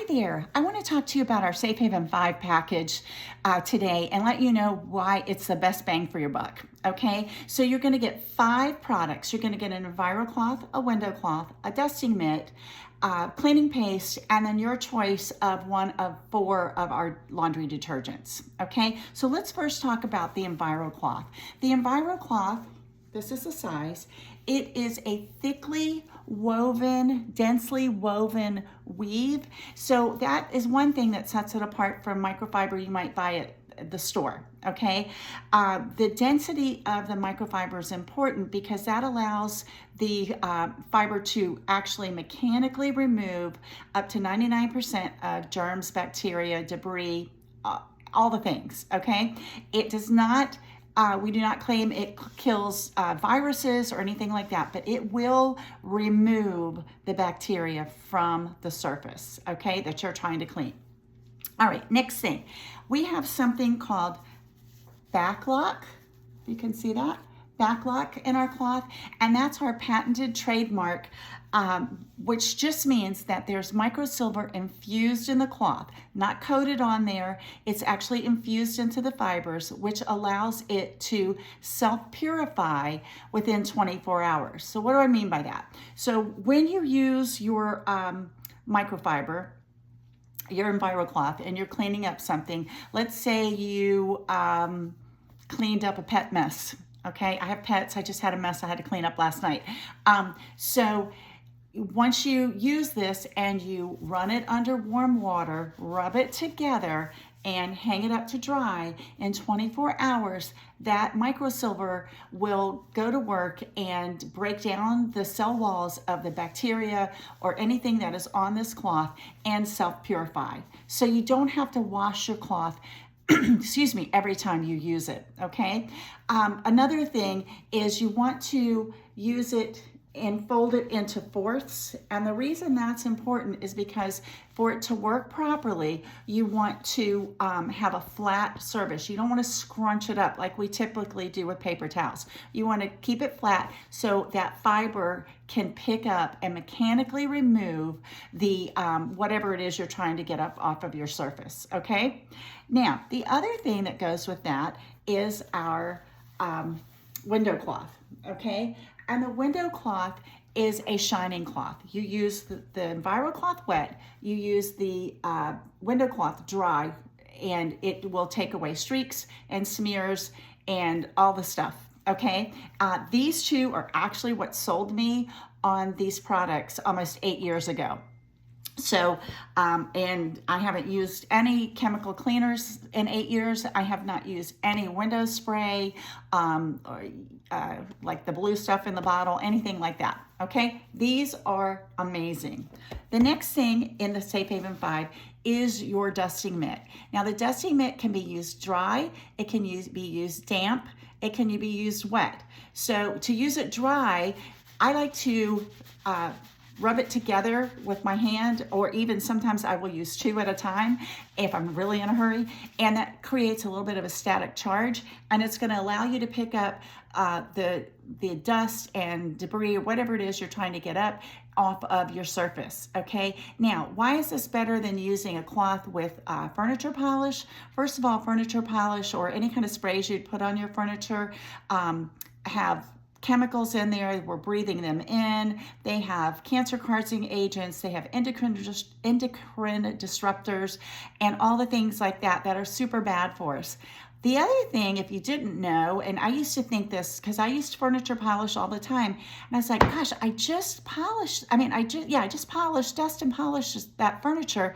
there. I want to talk to you about our Safe Haven 5 package today and let you know why it's the best bang for your buck. Okay, so you're going to get 5 products. You're going to get an EnviroCloth, a window cloth, a dusting mitt, cleaning paste, and then your choice of one of 4 of our laundry detergents. Okay, so let's first talk about the EnviroCloth. The EnviroCloth, this is the size. It is a thickly woven, densely woven weave. So that is one thing that sets it apart from microfiber you might buy at the store, okay? The density of the microfiber is important because that allows the fiber to actually mechanically remove up to 99% of germs, bacteria, debris, all the things, okay? It does not we do not claim it kills viruses or anything like that, but it will remove the bacteria from the surface, okay, that you're trying to clean. All right, next thing. We have something called Backlock. You can see that. Backlock in our cloth, and that's our patented trademark, which just means that there's microsilver infused in the cloth, not coated on there. It's actually infused into the fibers, which allows it to self-purify within 24 hours. So what do I mean by that? So when you use your microfiber, your EnviroCloth, and you're cleaning up something, let's say you cleaned up a pet mess. Okay, I have pets. I just had a mess I had to clean up last night. So once you use this and you run it under warm water, rub it together and hang it up to dry, in 24 hours, that microsilver will go to work and break down the cell walls of the bacteria or anything that is on this cloth and self-purify. So you don't have to wash your cloth excuse me, every time you use it, okay? Another thing is you want to use it and fold it into fourths. And the reason that's important is because for it to work properly, you want to have a flat surface. You don't want to scrunch it up like we typically do with paper towels. You want to keep it flat so that fiber can pick up and mechanically remove the whatever it is you're trying to get up off of your surface, okay? Now, the other thing that goes with that is our window cloth, okay? And the window cloth is a shining cloth. You use the EnviroCloth wet, you use the window cloth dry, and it will take away streaks and smears and all the stuff, okay? These two are actually what sold me on these products almost 8 years ago. So, and I haven't used any chemical cleaners in 8 years. I have not used any window spray, or like the blue stuff in the bottle, anything like that, okay? These are amazing. The next thing in the Safe Haven 5 is your dusting mitt. Now, the dusting mitt can be used dry, it can be used damp, it can be used wet. So to use it dry, I like to rub it together with my hand, or even sometimes I will use 2 at a time if I'm really in a hurry, and that creates a little bit of a static charge, and it's going to allow you to pick up the dust and debris or whatever it is you're trying to get up off of your surface, okay? Now, why is this better than using a cloth with furniture polish? First of all, furniture polish or any kind of sprays you'd put on your furniture have chemicals in there. We're breathing them in. They have cancer-causing agents. They have endocrine disruptors and all the things like that that are super bad for us. The other thing, if you didn't know, and I used to think this because I used furniture polish all the time, and I was like, gosh, I just polished, dust and polished that furniture,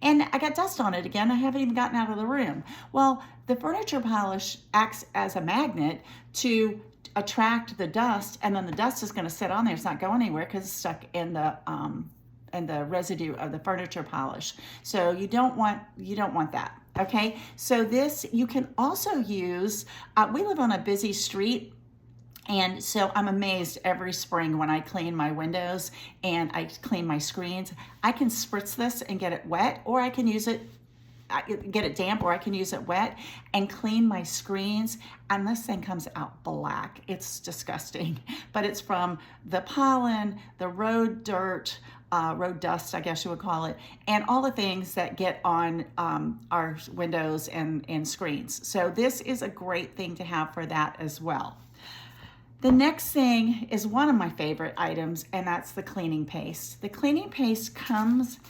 and I got dust on it again. I haven't even gotten out of the room. Well, the furniture polish acts as a magnet to attract the dust, and then the dust is going to sit on there. It's not going anywhere because it's stuck in the residue of the furniture polish. So you don't want that. Okay, so this you can also use. We live on a busy street, and so I'm amazed every spring when I clean my windows and I clean my screens. I can spritz this and get it wet, or I can use it get it damp, or I can use it wet and clean my screens, and this thing comes out black. It's disgusting, but it's from the pollen, the road dirt, road dust, I guess you would call it, and all the things that get on our windows and screens. So this is a great thing to have for that as well. The next thing is one of my favorite items, and that's the cleaning paste. The cleaning paste comes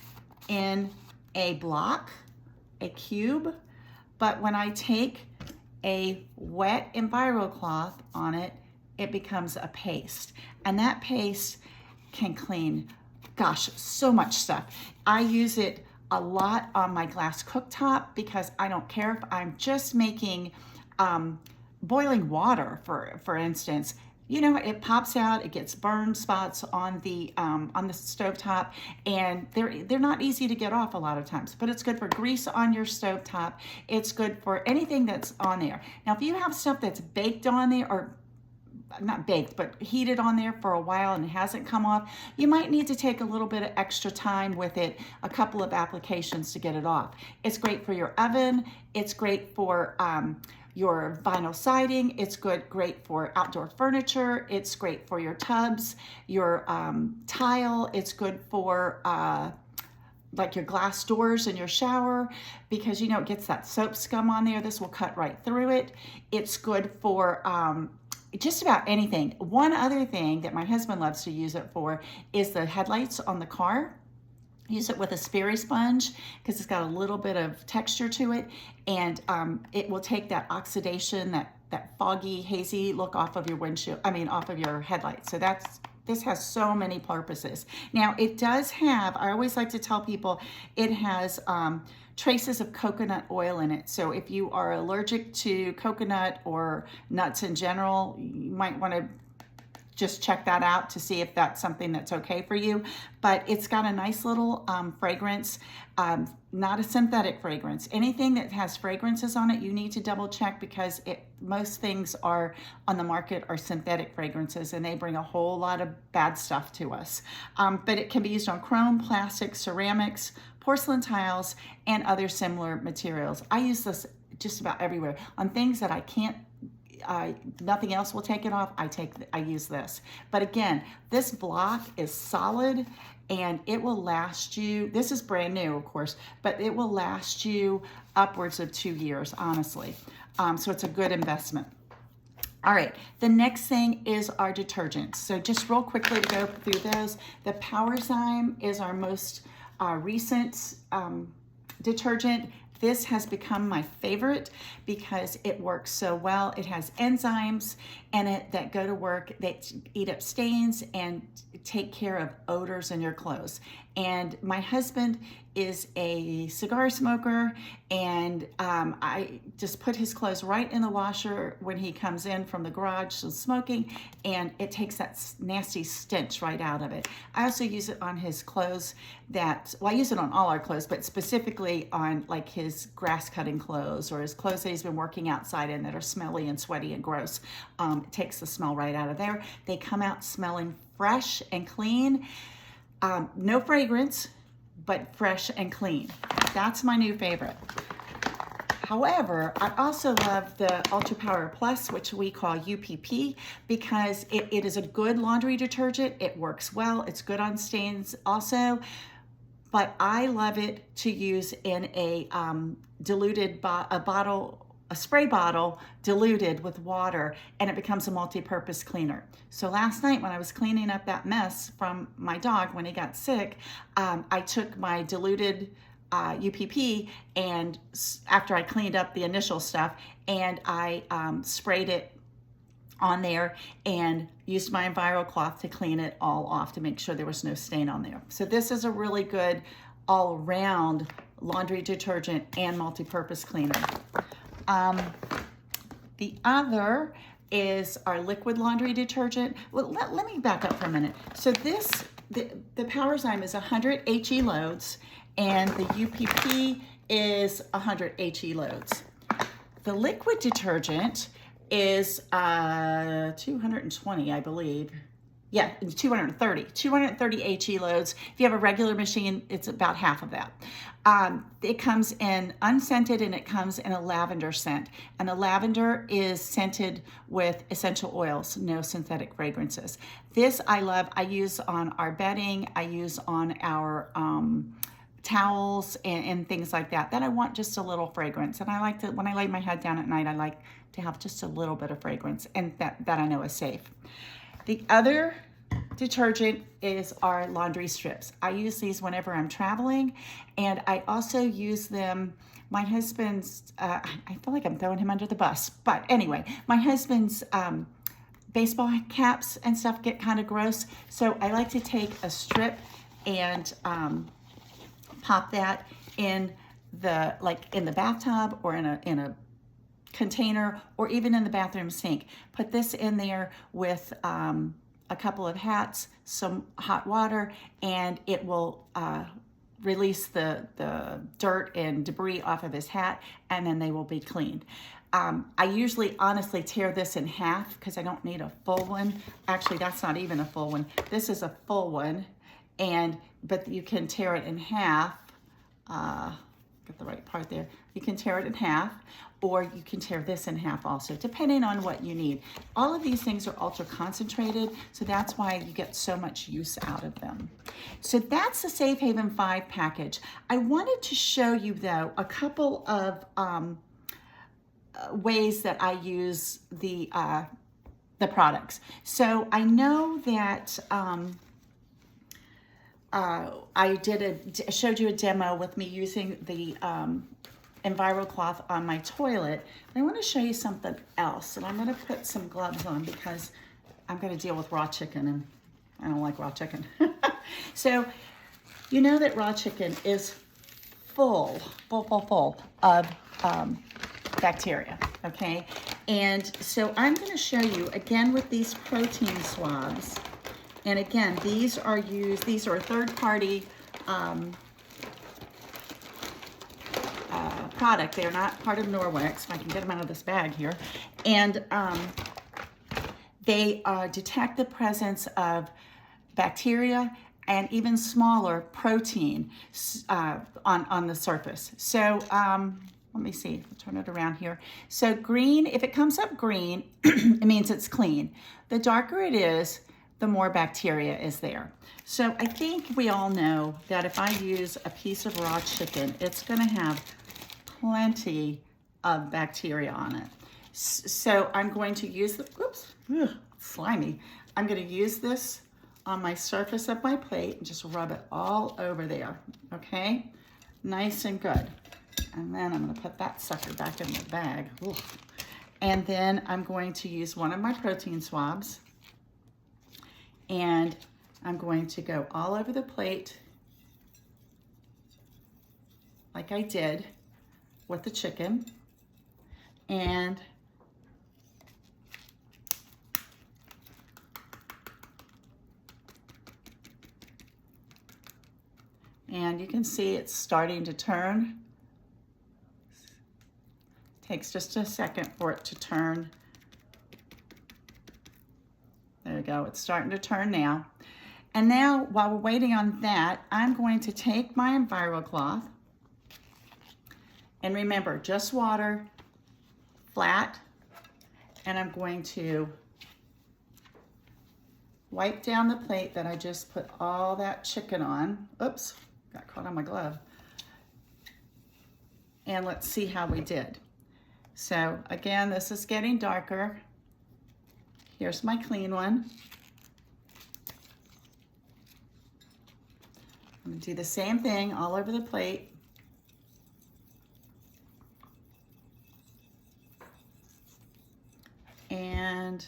in a block, a cube, but when I take a wet EnviroCloth on it, it becomes a paste. And that paste can clean, gosh, so much stuff. I use it a lot on my glass cooktop because I don't care if I'm just making boiling water, for instance. You know, it pops out, it gets burned spots on the stovetop, and they're not easy to get off a lot of times, but it's good for grease on your stovetop. It's good for anything that's on there. Now, if you have stuff that's baked on there, or not baked, but heated on there for a while and it hasn't come off, you might need to take a little bit of extra time with it, a couple of applications to get it off. It's great for your oven. It's great for your vinyl siding. It's great for outdoor furniture. It's great for your tubs, your tile. It's good for like your glass doors in your shower, because you know it gets that soap scum on there. This will cut right through it. It's good for just about anything. One other thing that my husband loves to use it for is the headlights on the car. Use it with a Sperry sponge because it's got a little bit of texture to it, and it will take that oxidation, that foggy, hazy look off of your windshield, off of your headlights. So this has so many purposes. Now it does have, I always like to tell people, it has traces of coconut oil in it. So if you are allergic to coconut or nuts in general, you might want to just check that out to see if that's something that's okay for you. But it's got a nice little fragrance, not a synthetic fragrance. Anything that has fragrances on it, you need to double check, because most things are on the market are synthetic fragrances, and they bring a whole lot of bad stuff to us. But it can be used on chrome, plastic, ceramics, porcelain tiles, and other similar materials. I use this just about everywhere. On things that I can't, nothing else will take it off, I use this. But again, this block is solid and it will last you, this is brand new of course, but it will last you upwards of 2 years, honestly. So it's a good investment. All right, the next thing is our detergents. So just real quickly to go through those, the PowerZyme is our most recent detergent. This has become my favorite because it works so well. It has enzymes in it that go to work, that eat up stains and take care of odors in your clothes. And my husband is a cigar smoker, and I just put his clothes right in the washer when he comes in from the garage, so smoking, and it takes that nasty stench right out of it. I also use it on his clothes I use it on all our clothes, but specifically on like his grass cutting clothes or his clothes that he's been working outside in that are smelly and sweaty and gross. It takes the smell right out of there. They come out smelling fresh and clean. No fragrance, but fresh and clean. That's my new favorite. However, I also love the Ultra Power Plus, which we call UPP, because it is a good laundry detergent. It works well. It's good on stains also. But I love it to use in a diluted a spray bottle diluted with water, and it becomes a multi-purpose cleaner. So last night when I was cleaning up that mess from my dog when he got sick, I took my diluted UPP, and after I cleaned up the initial stuff, and I sprayed it on there and used my EnviroCloth to clean it all off to make sure there was no stain on there. So this is a really good all-around laundry detergent and multi-purpose cleaner. The other is our liquid laundry detergent. Well, let me back up for a minute. So the PowerZyme is 100 HE loads, and the UPP is 100 HE loads. The liquid detergent is 220, I believe. Yeah, 230 HE loads. If you have a regular machine, it's about half of that. It comes in unscented and it comes in a lavender scent. And the lavender is scented with essential oils, no synthetic fragrances. This I love. I use on our bedding. I use on our towels and things like that. Then I want just a little fragrance. And I like to, when I lay my head down at night, I like to have just a little bit of fragrance, and that I know is safe. The other detergent is our laundry strips. I use these whenever I'm traveling, and I also use them. My husband's, I feel like I'm throwing him under the bus, but anyway, my husband's baseball caps and stuff get kind of gross, so I like to take a strip and pop that in the bathtub or in a container, or even in the bathroom sink. Put this in there with a couple of hats, some hot water, and it will release the dirt and debris off of his hat, and then they will be cleaned. I usually honestly tear this in half because I don't need a full one. Actually, that's not even a full one. This is a full one, but you can tear it in half. Get the right part there. You can tear it in half, or you can tear this in half also, depending on what you need. All of these things are ultra concentrated, so that's why you get so much use out of them. So that's the Safe Haven 5 package. I wanted to show you, though, a couple of ways that I use the products. So I know that I showed you a demo with me using the EnviroCloth on my toilet. But I want to show you something else, and I'm going to put some gloves on because I'm going to deal with raw chicken, and I don't like raw chicken. So you know that raw chicken is full of bacteria, okay? And so I'm going to show you again with these protein swabs. And again, these are third-party product. They're not part of Norwex, if I can get them out of this bag here. And they detect the presence of bacteria and even smaller protein on the surface. So let me see, I'll turn it around here. So green, if it comes up green, it means it's clean. The darker it is, the more bacteria is there. So I think we all know that if I use a piece of raw chicken, it's gonna have plenty of bacteria on it. So I'm going to use slimy. I'm gonna use this on my surface of my plate and just rub it all over there, okay? Nice and good. And then I'm gonna put that sucker back in the bag. Ooh. And then I'm going to use one of my protein swabs, and I'm going to go all over the plate like I did with the chicken. And you can see it's starting to turn. Takes just a second for it to turn. There we go, it's starting to turn now. And now, while we're waiting on that, I'm going to take my EnviroCloth, and remember, just water, flat, and I'm going to wipe down the plate that I just put all that chicken on. Oops, got caught on my glove. And let's see how we did. So again, this is getting darker. Here's my clean one. I'm gonna do the same thing all over the plate. And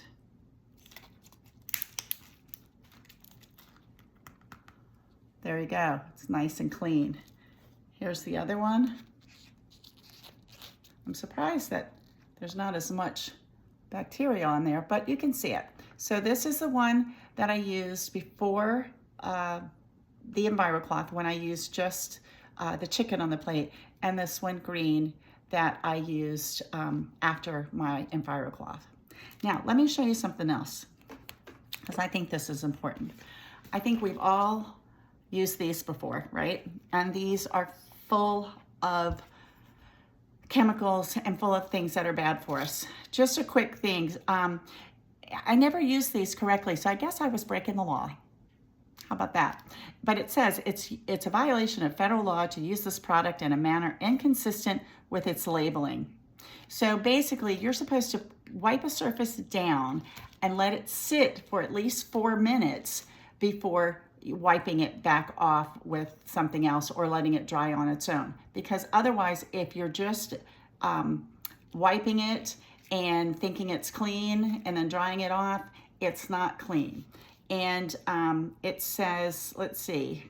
there you go, it's nice and clean. Here's the other one. I'm surprised that there's not as much bacteria on there, but you can see it. So this is the one that I used before the EnviroCloth, when I used just the chicken on the plate, and this one green that I used after my EnviroCloth. Now, let me show you something else. because I think this is important. I think we've all used these before, right? And these are full of chemicals and full of things that are bad for us. Just a quick thing. I never used these correctly, so I guess I was breaking the law. How about that? But it says it's a violation of federal law to use this product in a manner inconsistent with its labeling. So basically, you're supposed to wipe a surface down and let it sit for at least 4 minutes before wiping it back off with something else or letting it dry on its own. Because otherwise, if you're just wiping it and thinking it's clean and then drying it off, it's not clean. And it says, let's see,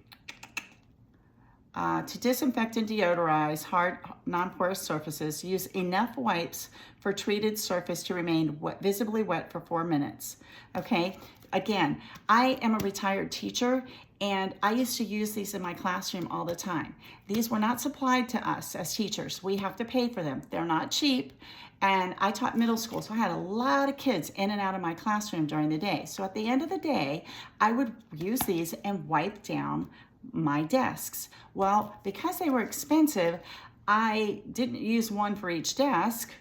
to disinfect and deodorize hard, non-porous surfaces, use enough wipes for treated surface to remain visibly wet for 4 minutes. Okay, again, I am a retired teacher, and I used to use these in my classroom all the time. These were not supplied to us as teachers. We have to pay for them. They're not cheap. And I taught middle school, so I had a lot of kids in and out of my classroom during the day. So at the end of the day, I would use these and wipe down my desks. Well, because they were expensive, I didn't use one for each desk.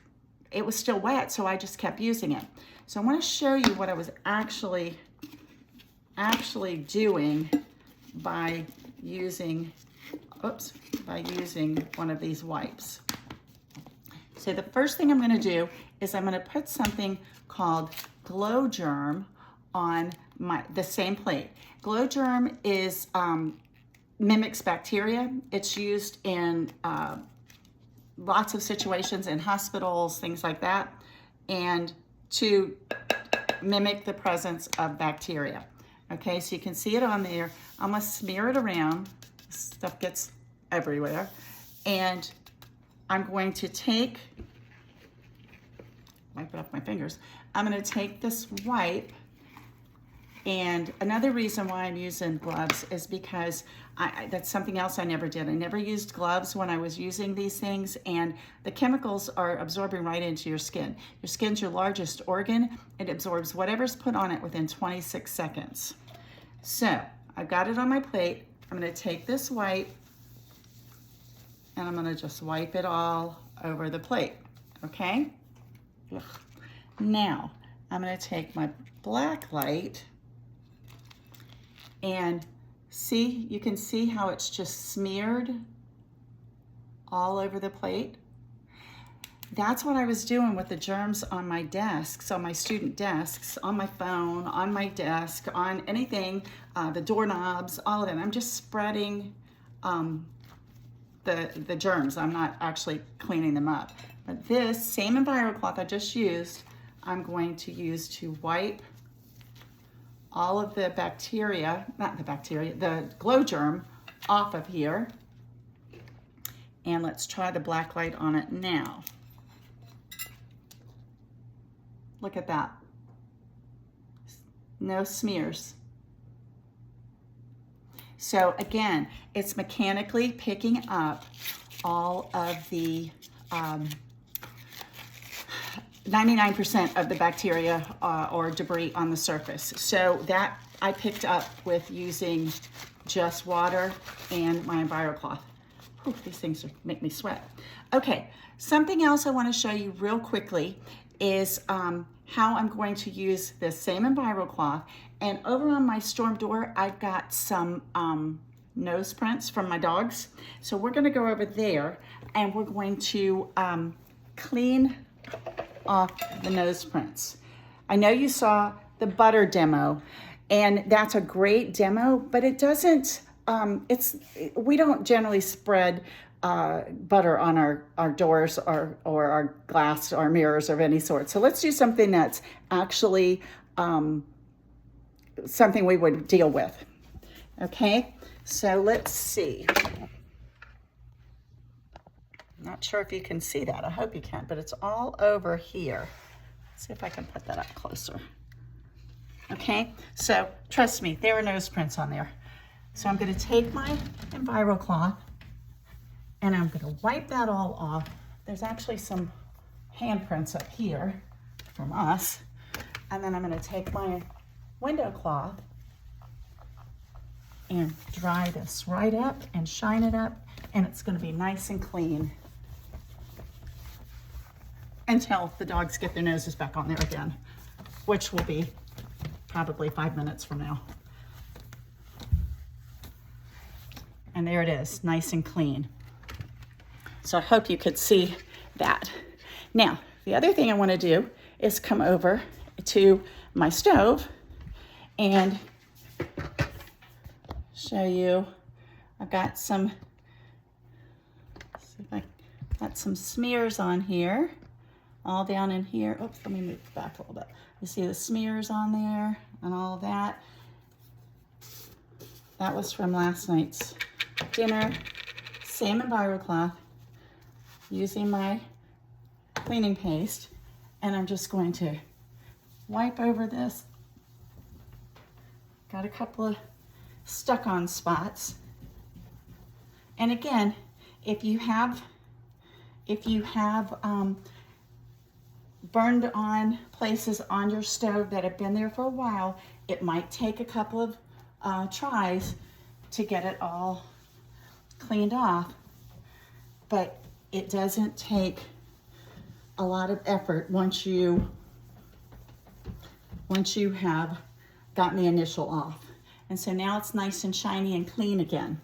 It was still wet, so I just kept using it. So I want to show you what I was actually doing by using one of these wipes. So the first thing I'm going to do is I'm going to put something called Glow Germ on the same plate. Glow Germ is mimics bacteria. It's used in lots of situations in hospitals, things like that, and to mimic the presence of bacteria. Okay, so you can see it on there. I'm gonna smear it around. Stuff gets everywhere. And I'm going to wipe it off my fingers. I'm gonna take this wipe, and another reason why I'm using gloves is because that's something else I never did. I never used gloves when I was using these things, and the chemicals are absorbing right into your skin. Your skin's your largest organ. It absorbs whatever's put on it within 26 seconds. So I've got it on my plate. I'm gonna take this wipe and I'm gonna just wipe it all over the plate, okay? Ugh. Now, I'm gonna take my black light and see, you can see how it's just smeared all over the plate. That's what I was doing with the germs on my desks, on my student desks, on my phone, on my desk, on anything, the doorknobs, all of them. I'm just spreading the germs. I'm not actually cleaning them up. But this same EnviroCloth I just used, I'm going to use to wipe all of the bacteria, the glow germ off of here. And let's try the black light on it now. Look at that. No smears. So again, it's mechanically picking up all of the 99% of the bacteria or debris on the surface. So that I picked up with using just water and my EnviroCloth. Whew, these things make me sweat. Okay, something else I want to show you real quickly is how I'm going to use this same EnviroCloth. And over on my storm door, I've got some nose prints from my dogs. So we're gonna go over there and we're going to clean off the nose prints. I know you saw the butter demo, and that's a great demo, but it doesn't, we don't generally spread butter on our doors or our glass or mirrors of any sort. So let's do something that's actually something we would deal with. Okay, so let's see. I'm not sure if you can see that. I hope you can, but it's all over here. Let's see if I can put that up closer. Okay, so trust me, there are nose prints on there. So I'm gonna take my EnviroCloth and I'm gonna wipe that all off. There's actually some handprints up here from us. And then I'm gonna take my window cloth and dry this right up and shine it up, and it's going to be nice and clean until the dogs get their noses back on there again, which will be probably 5 minutes from now. And there it is, nice and clean. So I hope you could see that. Now, the other thing I want to do is come over to my stove and show you. I've got some, see if I got some smears on here, all down in here. Oops, let me move back a little bit. You see the smears on there and all of that. That was from last night's dinner. Same EnviroCloth, using my cleaning paste, and I'm just going to wipe over this. Got a couple of stuck on spots. And again, if you have burned on places on your stove that have been there for a while, it might take a couple of tries to get it all cleaned off, but it doesn't take a lot of effort once you have gotten the initial off. And so now it's nice and shiny and clean again.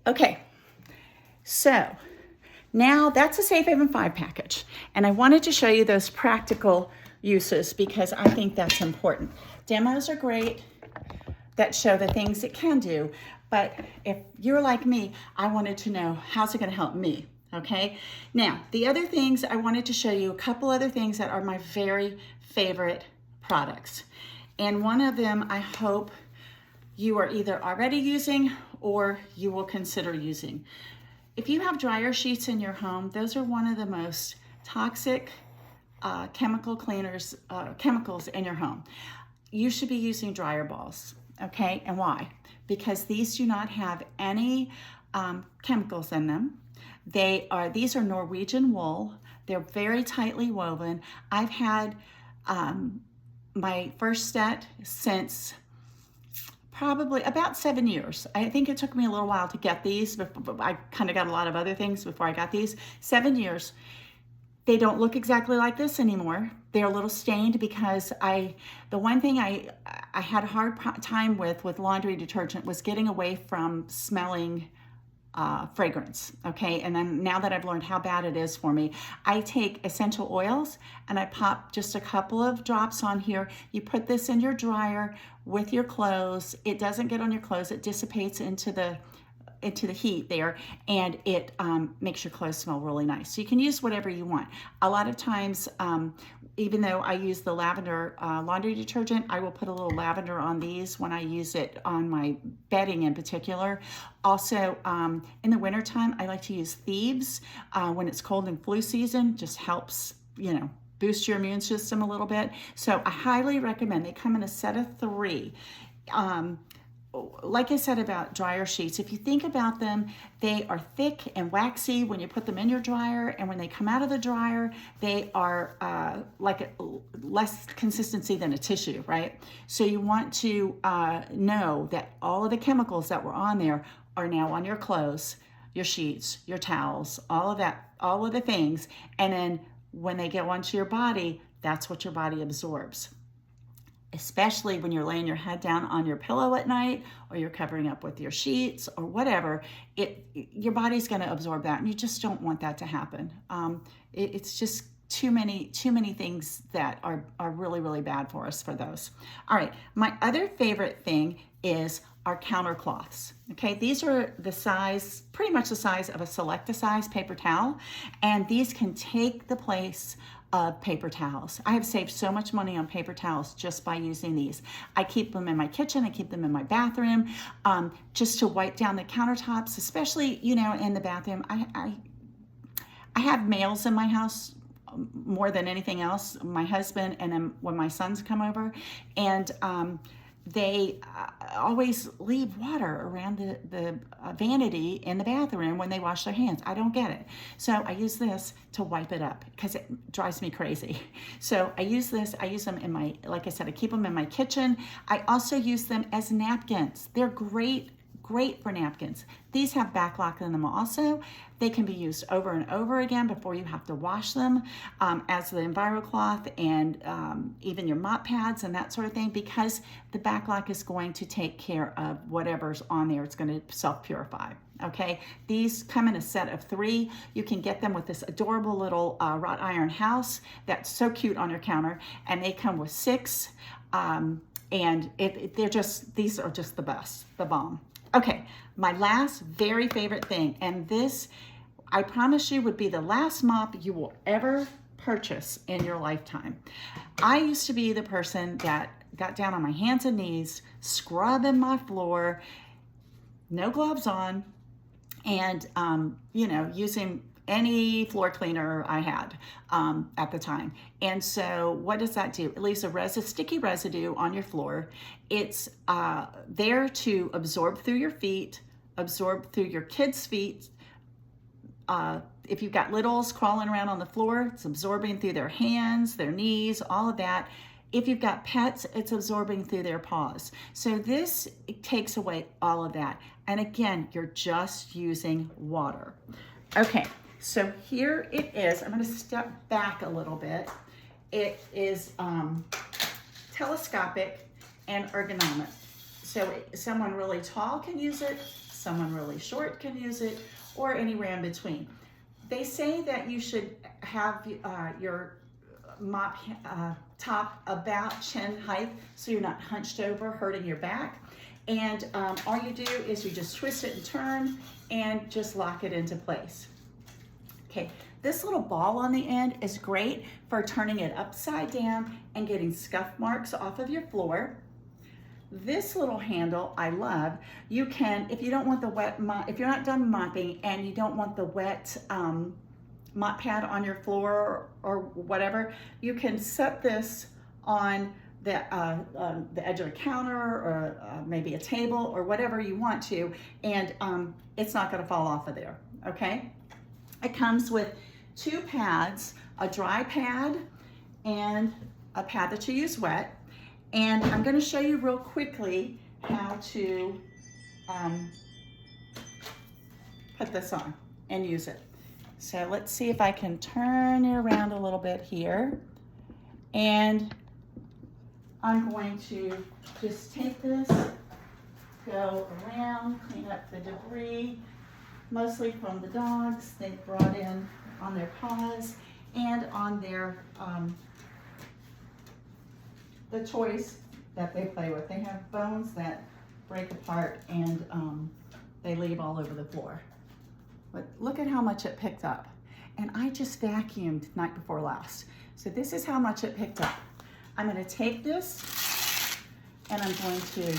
Okay, so now that's a Safe Haven 5 package. And I wanted to show you those practical uses because I think that's important. Demos are great that show the things it can do, but if you're like me, I wanted to know, how's it gonna help me, okay? Now, the other things, I wanted to show you a couple other things that are my very favorite products. And one of them, I hope you are either already using or you will consider using. If you have dryer sheets in your home, those are one of the most toxic chemical cleaners, chemicals in your home. You should be using dryer balls, okay? And why? Because these do not have any chemicals in them. These are Norwegian wool. They're very tightly woven. I've had my first set since probably about 7 years. I think it took me a little while to get these, but I kind of got a lot of other things before I got these. 7 years. They don't look exactly like this anymore. They're a little stained because the one thing I had a hard time with laundry detergent was getting away from smelling fragrance, okay? And then now that I've learned how bad it is for me, I take essential oils and I pop just a couple of drops on here. You put this in your dryer with your clothes. It doesn't get on your clothes. It dissipates into the heat there, and it makes your clothes smell really nice. So you can use whatever you want. A lot of times, even though I use the lavender laundry detergent, I will put a little lavender on these when I use it on my bedding in particular. Also, in the wintertime, I like to use Thieves when it's cold and flu season. Just helps, you know, boost your immune system a little bit. So I highly recommend. They come in a set of 3. Like I said about dryer sheets, if you think about them, they are thick and waxy when you put them in your dryer, and when they come out of the dryer, they are less consistency than a tissue, right? So you want to know that all of the chemicals that were on there are now on your clothes, your sheets, your towels, all of that, all of the things, and then when they get onto your body, that's what your body absorbs. Especially when you're laying your head down on your pillow at night, or you're covering up with your sheets or whatever, your body's going to absorb that, and you just don't want that to happen. It's just too many things that are really, really bad for us for those. All right, my other favorite thing is our counter cloths. Okay, these are the size, pretty much the size of a Selecta-size paper towel, and these can take the place of paper towels. I have saved so much money on paper towels just by using these. I keep them in my kitchen, I keep them in my bathroom, just to wipe down the countertops, especially, you know, in the bathroom. I have males in my house more than anything else, my husband, and then when my sons come over, and they always leave water around the vanity in the bathroom when they wash their hands. I don't get it. So I use this to wipe it up because it drives me crazy. So I use them in my, like I said, I keep them in my kitchen. I also use them as napkins. They're great for napkins. These have backlock in them also. They can be used over and over again before you have to wash them, as the EnviroCloth and even your mop pads and that sort of thing, because the backlock is going to take care of whatever's on there. It's going to self-purify. Okay, these come in a set of 3. You can get them with this adorable little wrought iron house that's so cute on your counter, and they come with 6. And these are just the best, the bomb. Okay, my last very favorite thing, and this, I promise you, would be the last mop you will ever purchase in your lifetime. I used to be the person that got down on my hands and knees, scrubbing my floor, no gloves on, and, using any floor cleaner I had at the time. And so what does that do? It leaves a sticky residue on your floor. It's there to absorb through your feet, absorb through your kids' feet. If you've got littles crawling around on the floor, it's absorbing through their hands, their knees, all of that. If you've got pets, it's absorbing through their paws. So this takes away all of that. And again, you're just using water. Okay. So here it is. I'm going to step back a little bit. It is telescopic and ergonomic. So someone really tall can use it, someone really short can use it, or anywhere in between. They say that you should have your mop top about chin height so you're not hunched over, hurting your back. And all you do is you just twist it and turn and just lock it into place. Okay, this little ball on the end is great for turning it upside down and getting scuff marks off of your floor. This little handle I love. You can, if you don't want the wet mop, if you're not done mopping and you don't want the wet mop pad on your floor or whatever, you can set this on the edge of a counter or maybe a table or whatever you want to, and it's not going to fall off of there. Okay. It comes with 2 pads, a dry pad and a pad that you use wet. And I'm going to show you real quickly how to put this on and use it. So let's see if I can turn it around a little bit here. And I'm going to just take this, go around, clean up the debris, mostly from the dogs they've brought in on their paws and on their the toys that they play with. They have bones that break apart and they leave all over the floor. But look at how much it picked up. And I just vacuumed night before last. So this is how much it picked up. I'm going to take this and I'm going to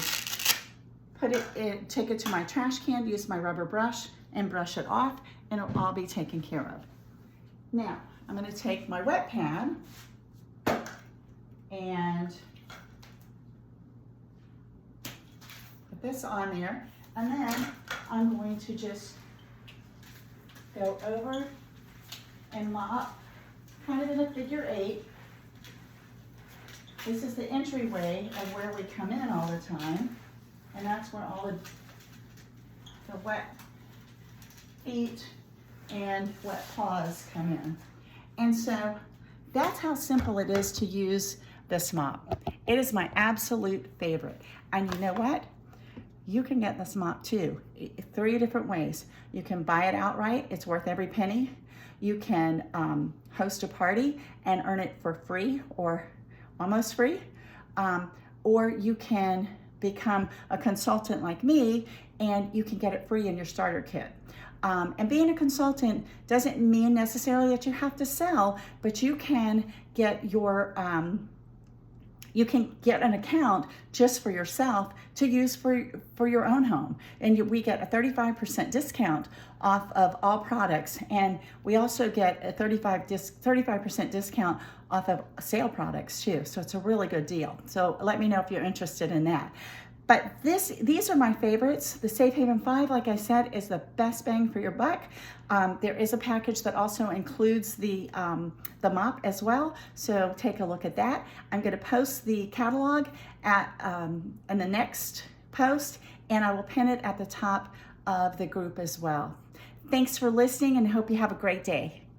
put it in, take it to my trash can, use my rubber brush and brush it off, and it'll all be taken care of. Now, I'm going to take my wet pad and put this on there, and then I'm going to just go over and mop, kind of in a figure 8. This is the entryway of where we come in all the time, and that's where all the wet feet and wet paws come in. And so that's how simple it is to use this mop. It is my absolute favorite. And you know what? You can get this mop too, 3 different ways. You can buy it outright, it's worth every penny. You can host a party and earn it for free or almost free. Or you can become a consultant like me and you can get it free in your starter kit. And being a consultant doesn't mean necessarily that you have to sell, but you can get your you can get an account just for yourself to use for your own home. And we get a 35% discount off of all products. And we also get a 35% discount off of sale products too. So it's a really good deal. So let me know if you're interested in that. But these are my favorites. The Safe Haven 5, like I said, is the best bang for your buck. There is a package that also includes the mop as well, so take a look at that. I'm going to post the catalog in the next post, and I will pin it at the top of the group as well. Thanks for listening, and hope you have a great day.